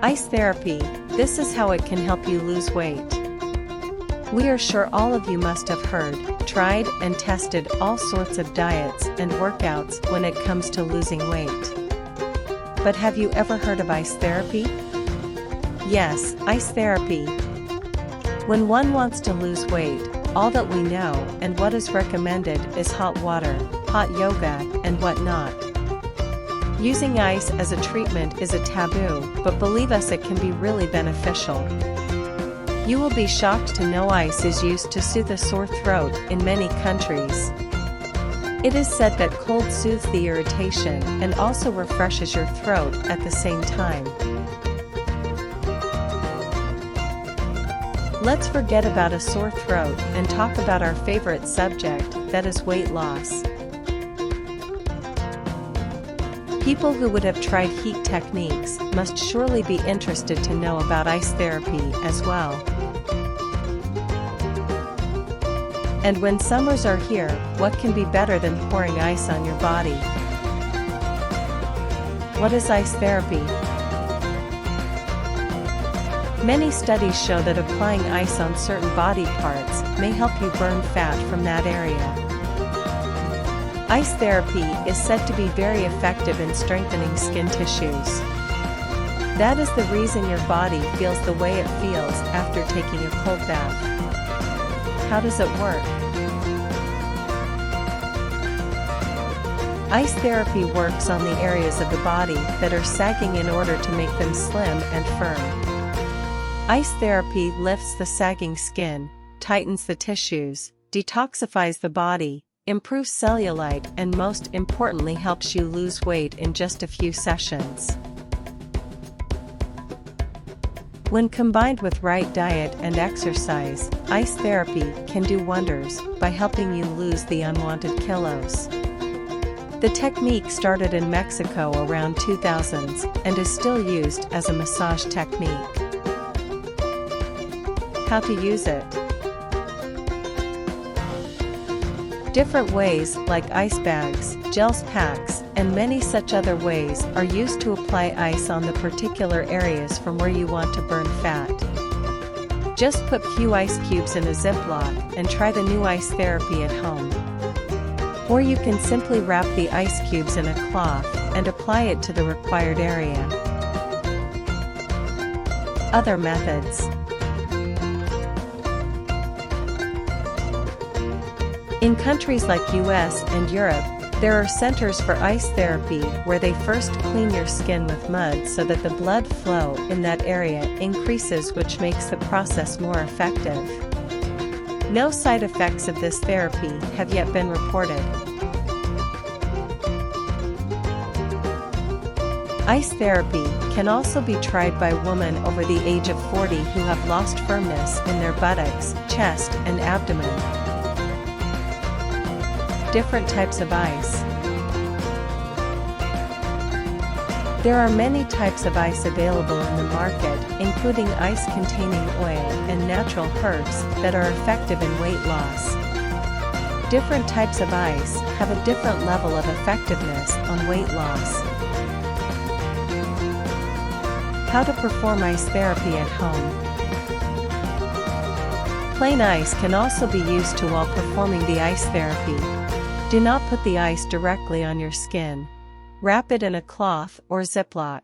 Ice therapy, this is how it can help you lose weight. We are sure all of you must have heard, tried, and tested all sorts of diets and workouts when it comes to losing weight. But have you ever heard of ice therapy? Yes, ice therapy. When one wants to lose weight, all that we know and what is recommended is hot water, hot yoga, and whatnot. Using ice as a treatment is a taboo, but believe us, it can be really beneficial. You will be shocked to know ice is used to soothe a sore throat in many countries. It is said that cold soothes the irritation and also refreshes your throat at the same time. Let's forget about a sore throat and talk about our favorite subject, that is weight loss. People who would have tried heat techniques must surely be interested to know about ice therapy as well. And when summers are here, what can be better than pouring ice on your body? What is ice therapy? Many studies show that applying ice on certain body parts may help you burn fat from that area. Ice therapy is said to be very effective in strengthening skin tissues. That is the reason your body feels the way it feels after taking a cold bath. How does it work? Ice therapy works on the areas of the body that are sagging in order to make them slim and firm. Ice therapy lifts the sagging skin, tightens the tissues, detoxifies the body, improves cellulite, and most importantly helps you lose weight in just a few sessions. When combined with right diet and exercise, ice therapy can do wonders by helping you lose the unwanted kilos. The technique started in Mexico around 2000s and is still used as a massage technique. How to use it? Different ways like ice bags, gels packs, and many such other ways are used to apply ice on the particular areas from where you want to burn fat. Just put few ice cubes in a Ziploc and try the new ice therapy at home. Or you can simply wrap the ice cubes in a cloth and apply it to the required area. Other methods. In countries like US and Europe, there are centers for ice therapy where they first clean your skin with mud so that the blood flow in that area increases, which makes the process more effective. No side effects of this therapy have yet been reported. Ice therapy can also be tried by women over the age of 40 who have lost firmness in their buttocks, chest, and abdomen. Different types of ice. There are many types of ice available in the market, including ice containing oil and natural herbs that are effective in weight loss. Different types of ice have a different level of effectiveness on weight loss. How to perform ice therapy at home. Plain ice can also be used while performing the ice therapy. Do not put the ice directly on your skin. Wrap it in a cloth or Ziploc.